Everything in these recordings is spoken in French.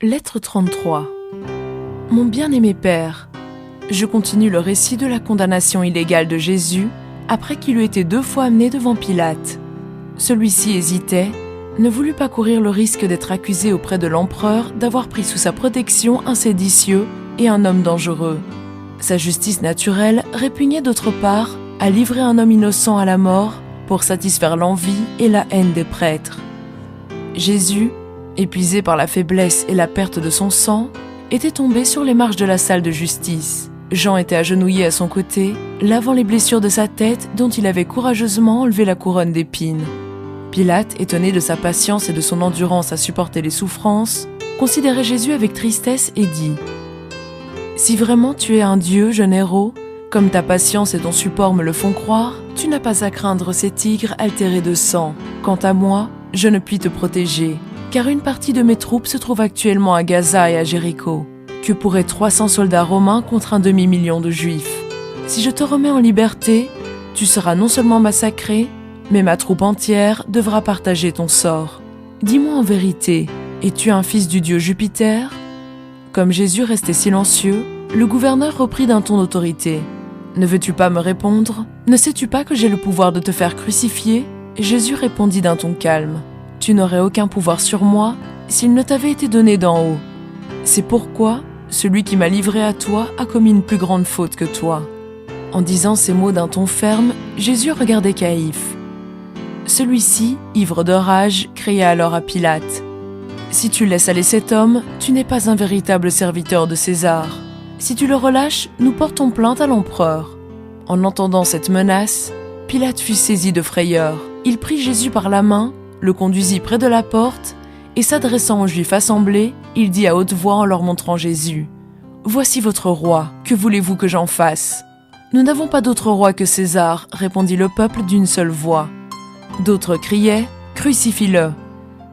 Lettre 33. Mon bien-aimé Père, je continue le récit de la condamnation illégale de Jésus après qu'il eut été 2 fois amené devant Pilate. Celui-ci hésitait, ne voulut pas courir le risque d'être accusé auprès de l'empereur d'avoir pris sous sa protection un séditieux et un homme dangereux. Sa justice naturelle répugnait d'autre part à livrer un homme innocent à la mort pour satisfaire l'envie et la haine des prêtres. Jésus, épuisé par la faiblesse et la perte de son sang, était tombé sur les marches de la salle de justice. Jean était agenouillé à son côté, lavant les blessures de sa tête dont il avait courageusement enlevé la couronne d'épines. Pilate, étonné de sa patience et de son endurance à supporter les souffrances, considérait Jésus avec tristesse et dit : « Si vraiment tu es un Dieu, jeune héros, comme ta patience et ton support me le font croire, tu n'as pas à craindre ces tigres altérés de sang. Quant à moi, je ne puis te protéger, car une partie de mes troupes se trouve actuellement à Gaza et à Jéricho. Que pourraient 300 soldats romains contre un demi-million de Juifs? Si je te remets en liberté, tu seras non seulement massacré, mais ma troupe entière devra partager ton sort. Dis-moi en vérité, es-tu un fils du dieu Jupiter ?» Comme Jésus restait silencieux, le gouverneur reprit d'un ton d'autorité. « Ne veux-tu pas me répondre? Ne sais-tu pas que j'ai le pouvoir de te faire crucifier ?» Jésus répondit d'un ton calme. « Tu n'aurais aucun pouvoir sur moi s'il ne t'avait été donné d'en haut. C'est pourquoi celui qui m'a livré à toi a commis une plus grande faute que toi. » En disant ces mots d'un ton ferme, Jésus regardait Caïphe. Celui-ci, ivre de rage, cria alors à Pilate : « Si tu laisses aller cet homme, tu n'es pas un véritable serviteur de César. Si tu le relâches, nous portons plainte à l'empereur. » En entendant cette menace, Pilate fut saisi de frayeur. Il prit Jésus par la main, le conduisit près de la porte, et s'adressant aux Juifs assemblés, il dit à haute voix en leur montrant Jésus : « Voici votre roi, que voulez-vous que j'en fasse ? » « Nous n'avons pas d'autre roi que César, » répondit le peuple d'une seule voix. D'autres criaient : « Crucifie-le !»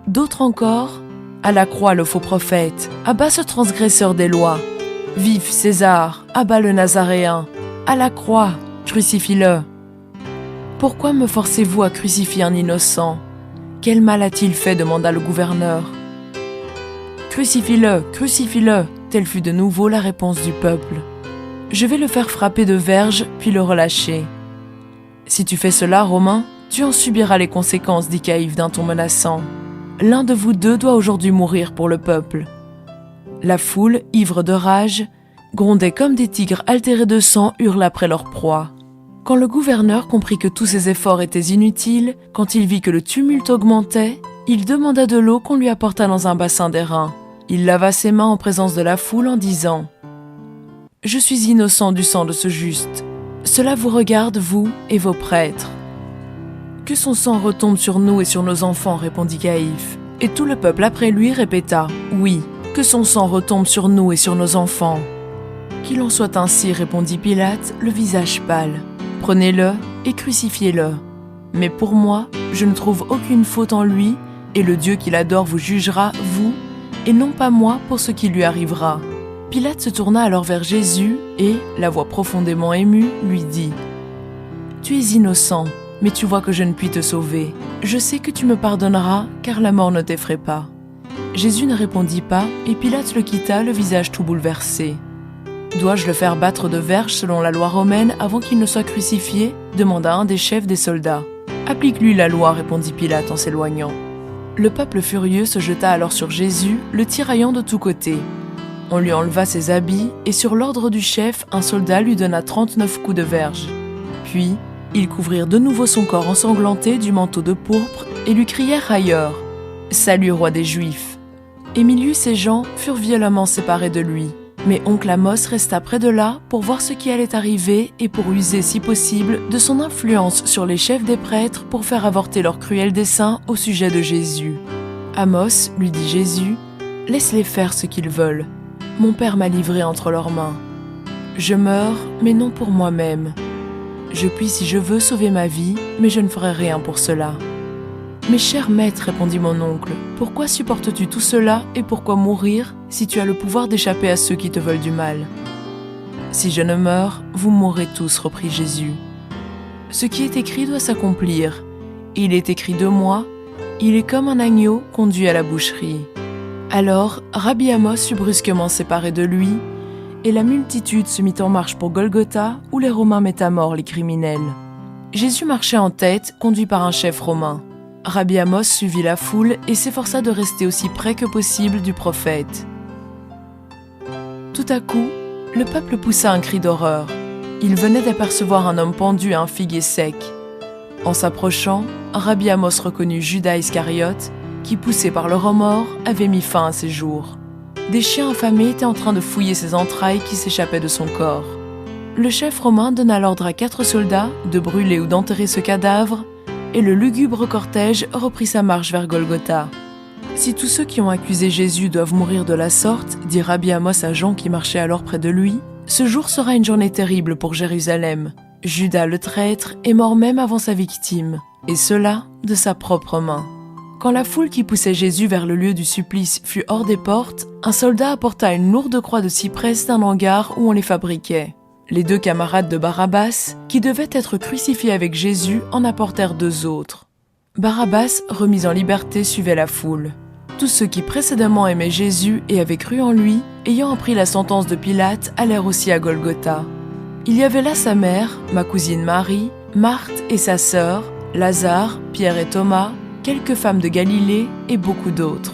D'autres encore : « À la croix le faux prophète, à bas ce transgresseur des lois ! Vive César, à bas le Nazaréen, à la croix, crucifie-le !» Pourquoi me forcez-vous à crucifier un innocent ? Quel mal a-t-il fait ? demanda le gouverneur. Crucifie-le, crucifie-le, telle fut de nouveau la réponse du peuple. Je vais le faire frapper de verges, puis le relâcher. Si tu fais cela, Romain, tu en subiras les conséquences, dit Caïphe d'un ton menaçant. L'un de vous deux doit aujourd'hui mourir pour le peuple. La foule, ivre de rage, grondait comme des tigres altérés de sang hurlent après leur proie. Quand le gouverneur comprit que tous ses efforts étaient inutiles, quand il vit que le tumulte augmentait, il demanda de l'eau qu'on lui apportât dans un bassin d'airain. Il lava ses mains en présence de la foule en disant : « Je suis innocent du sang de ce juste. Cela vous regarde, vous et vos prêtres. » « Que son sang retombe sur nous et sur nos enfants, » répondit Caïphe. Et tout le peuple après lui répéta : « Oui, que son sang retombe sur nous et sur nos enfants. » « Qu'il en soit ainsi, » répondit Pilate, le visage pâle. « Prenez-le et crucifiez-le. Mais pour moi, je ne trouve aucune faute en lui, et le Dieu qui l'adore vous jugera, vous, et non pas moi, pour ce qui lui arrivera. » Pilate se tourna alors vers Jésus et, la voix profondément émue, lui dit : « Tu es innocent, mais tu vois que je ne puis te sauver. Je sais que tu me pardonneras, car la mort ne t'effraie pas. » Jésus ne répondit pas, et Pilate le quitta, le visage tout bouleversé. « Dois-je le faire battre de verges selon la loi romaine avant qu'il ne soit crucifié ?» demanda un des chefs des soldats. « Applique-lui la loi, » répondit Pilate en s'éloignant. Le peuple furieux se jeta alors sur Jésus, le tiraillant de tous côtés. On lui enleva ses habits, et sur l'ordre du chef, un soldat lui donna 39 coups de verge. Puis, ils couvrirent de nouveau son corps ensanglanté du manteau de pourpre et lui crièrent ailleurs : « Salut, roi des Juifs !» Émilius et Jean furent violemment séparés de lui. Mais oncle Amos resta près de là pour voir ce qui allait arriver et pour user, si possible, de son influence sur les chefs des prêtres pour faire avorter leurs cruels desseins au sujet de Jésus. « Amos, lui dit Jésus, laisse-les faire ce qu'ils veulent. Mon Père m'a livré entre leurs mains. Je meurs, mais non pour moi-même. Je puis, si je veux, sauver ma vie, mais je ne ferai rien pour cela. » « Mais cher maître, répondit mon oncle, pourquoi supportes-tu tout cela et pourquoi mourir si tu as le pouvoir d'échapper à ceux qui te veulent du mal ? » « Si je ne meurs, vous mourrez tous, reprit Jésus. Ce qui est écrit doit s'accomplir. Il est écrit de moi, il est comme un agneau conduit à la boucherie. Alors, Rabbi Amos fut brusquement séparé de lui, et la multitude se mit en marche pour Golgotha, où les Romains mettent à mort les criminels. Jésus marchait en tête, conduit par un chef romain. Rabbi Amos suivit la foule et s'efforça de rester aussi près que possible du prophète. Tout à coup, le peuple poussa un cri d'horreur. Il venait d'apercevoir un homme pendu à un figuier sec. En s'approchant, Rabbi Amos reconnut Judas Iscariote, qui, poussé par le remords, avait mis fin à ses jours. Des chiens affamés étaient en train de fouiller ses entrailles qui s'échappaient de son corps. Le chef romain donna l'ordre à 4 soldats de brûler ou d'enterrer ce cadavre, et le lugubre cortège reprit sa marche vers Golgotha. Si tous ceux qui ont accusé Jésus doivent mourir de la sorte, dit Rabbi Amos à Jean qui marchait alors près de lui, ce jour sera une journée terrible pour Jérusalem. Judas le traître est mort même avant sa victime, et cela de sa propre main. Quand la foule qui poussait Jésus vers le lieu du supplice fut hors des portes, un soldat apporta une lourde croix de cyprès d'un hangar où on les fabriquait. Les 2 camarades de Barabbas, qui devaient être crucifiés avec Jésus, en apportèrent 2 autres. Barabbas, remis en liberté, suivait la foule. Tous ceux qui précédemment aimaient Jésus et avaient cru en lui, ayant appris la sentence de Pilate, allèrent aussi à Golgotha. Il y avait là sa mère, ma cousine Marie, Marthe et sa sœur, Lazare, Pierre et Thomas, quelques femmes de Galilée et beaucoup d'autres.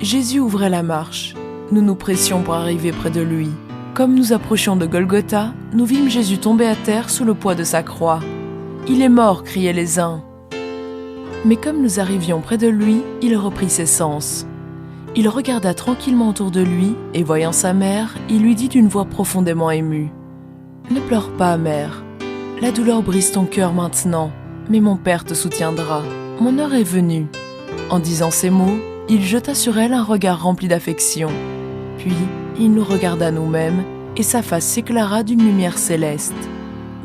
Jésus ouvrait la marche. Nous nous pressions pour arriver près de lui. Comme nous approchions de Golgotha, nous vîmes Jésus tomber à terre sous le poids de sa croix. « Il est mort !» criaient les uns. Mais comme nous arrivions près de lui, il reprit ses sens. Il regarda tranquillement autour de lui, et voyant sa mère, il lui dit d'une voix profondément émue : « Ne pleure pas, mère. La douleur brise ton cœur maintenant, mais mon Père te soutiendra. Mon heure est venue. » En disant ces mots, il jeta sur elle un regard rempli d'affection. Puis, il nous regarda nous-mêmes, et sa face s'éclaira d'une lumière céleste.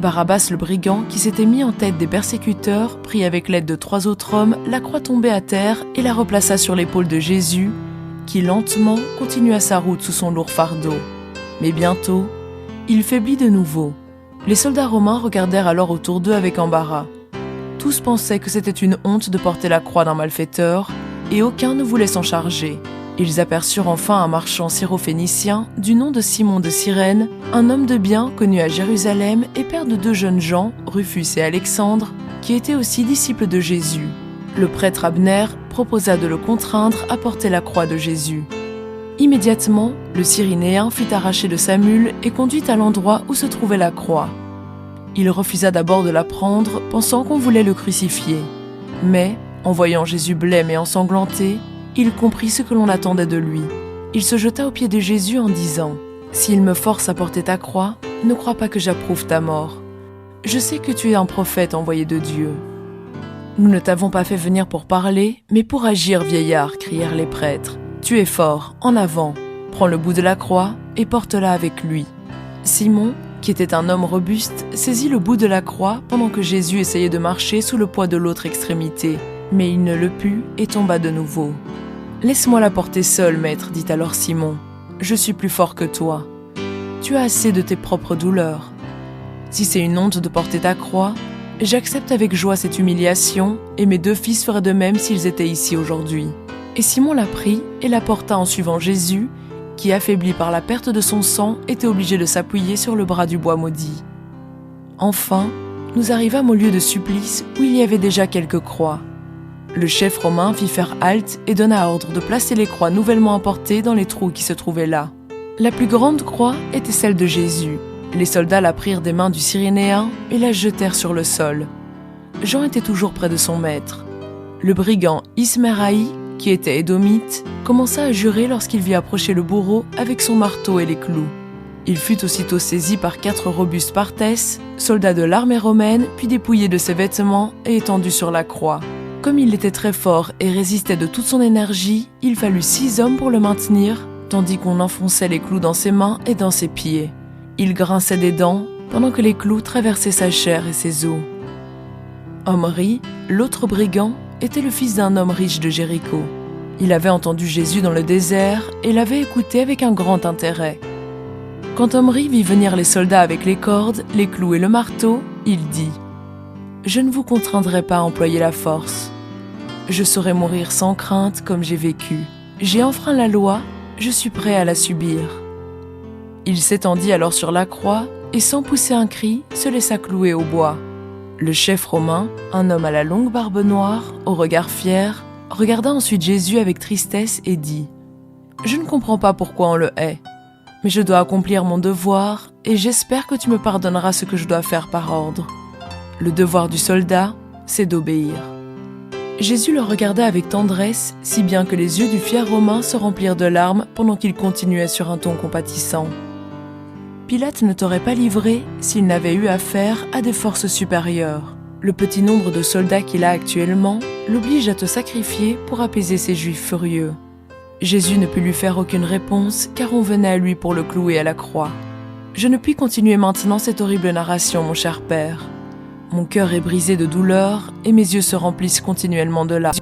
Barabbas le brigand, qui s'était mis en tête des persécuteurs, prit avec l'aide de 3 autres hommes la croix tombée à terre et la replaça sur l'épaule de Jésus, qui lentement continua sa route sous son lourd fardeau. Mais bientôt, il faiblit de nouveau. Les soldats romains regardèrent alors autour d'eux avec embarras. Tous pensaient que c'était une honte de porter la croix d'un malfaiteur, et aucun ne voulait s'en charger. Ils aperçurent enfin un marchand syrophénicien du nom de Simon de Cyrène, un homme de bien connu à Jérusalem et père de 2 jeunes gens, Rufus et Alexandre, qui étaient aussi disciples de Jésus. Le prêtre Abner proposa de le contraindre à porter la croix de Jésus. Immédiatement, le Cyrénéen fut arraché de sa mule et conduit à l'endroit où se trouvait la croix. Il refusa d'abord de la prendre, pensant qu'on voulait le crucifier. Mais, en voyant Jésus blême et ensanglanté, il comprit ce que l'on attendait de lui. Il se jeta aux pieds de Jésus en disant : « S'il me force à porter ta croix, ne crois pas que j'approuve ta mort. Je sais que tu es un prophète envoyé de Dieu. » « Nous ne t'avons pas fait venir pour parler, mais pour agir, vieillard, » crièrent les prêtres. « Tu es fort, en avant, prends le bout de la croix et porte-la avec lui. » Simon, qui était un homme robuste, saisit le bout de la croix pendant que Jésus essayait de marcher sous le poids de l'autre extrémité, mais il ne le put et tomba de nouveau. « Laisse-moi la porter seul, maître, dit alors Simon. Je suis plus fort que toi. Tu as assez de tes propres douleurs. Si c'est une honte de porter ta croix, j'accepte avec joie cette humiliation, et mes 2 fils feraient de même s'ils étaient ici aujourd'hui. » Et Simon la prit et la porta en suivant Jésus, qui, affaibli par la perte de son sang, était obligé de s'appuyer sur le bras du bois maudit. Enfin, nous arrivâmes au lieu de supplice où il y avait déjà quelques croix. Le chef romain fit faire halte et donna ordre de placer les croix nouvellement apportées dans les trous qui se trouvaient là. La plus grande croix était celle de Jésus. Les soldats la prirent des mains du Cyrénéen et la jetèrent sur le sol. Jean était toujours près de son maître. Le brigand Isméraï, qui était édomite, commença à jurer lorsqu'il vit approcher le bourreau avec son marteau et les clous. Il fut aussitôt saisi par 4 robustes partès, soldats de l'armée romaine, puis dépouillé de ses vêtements et étendu sur la croix. Comme il était très fort et résistait de toute son énergie, il fallut 6 hommes pour le maintenir, tandis qu'on enfonçait les clous dans ses mains et dans ses pieds. Il grinçait des dents, pendant que les clous traversaient sa chair et ses os. Omri, l'autre brigand, était le fils d'un homme riche de Jéricho. Il avait entendu Jésus dans le désert et l'avait écouté avec un grand intérêt. Quand Omri vit venir les soldats avec les cordes, les clous et le marteau, il dit : « Je ne vous contraindrai pas à employer la force. Je saurai mourir sans crainte comme j'ai vécu. » J'ai enfreint la loi, je suis prêt à la subir. » Il s'étendit alors sur la croix et sans pousser un cri, se laissa clouer au bois. Le chef romain, un homme à la longue barbe noire, au regard fier, regarda ensuite Jésus avec tristesse et dit : « Je ne comprends pas pourquoi on le hait, mais je dois accomplir mon devoir et j'espère que tu me pardonneras ce que je dois faire par ordre. Le devoir du soldat, c'est d'obéir. » Jésus le regarda avec tendresse, si bien que les yeux du fier Romain se remplirent de larmes pendant qu'il continuait sur un ton compatissant. Pilate ne t'aurait pas livré s'il n'avait eu affaire à des forces supérieures. Le petit nombre de soldats qu'il a actuellement l'oblige à te sacrifier pour apaiser ces Juifs furieux. Jésus ne put lui faire aucune réponse car on venait à lui pour le clouer à la croix. Je ne puis continuer maintenant cette horrible narration, mon cher père. Mon cœur est brisé de douleur et mes yeux se remplissent continuellement de larmes.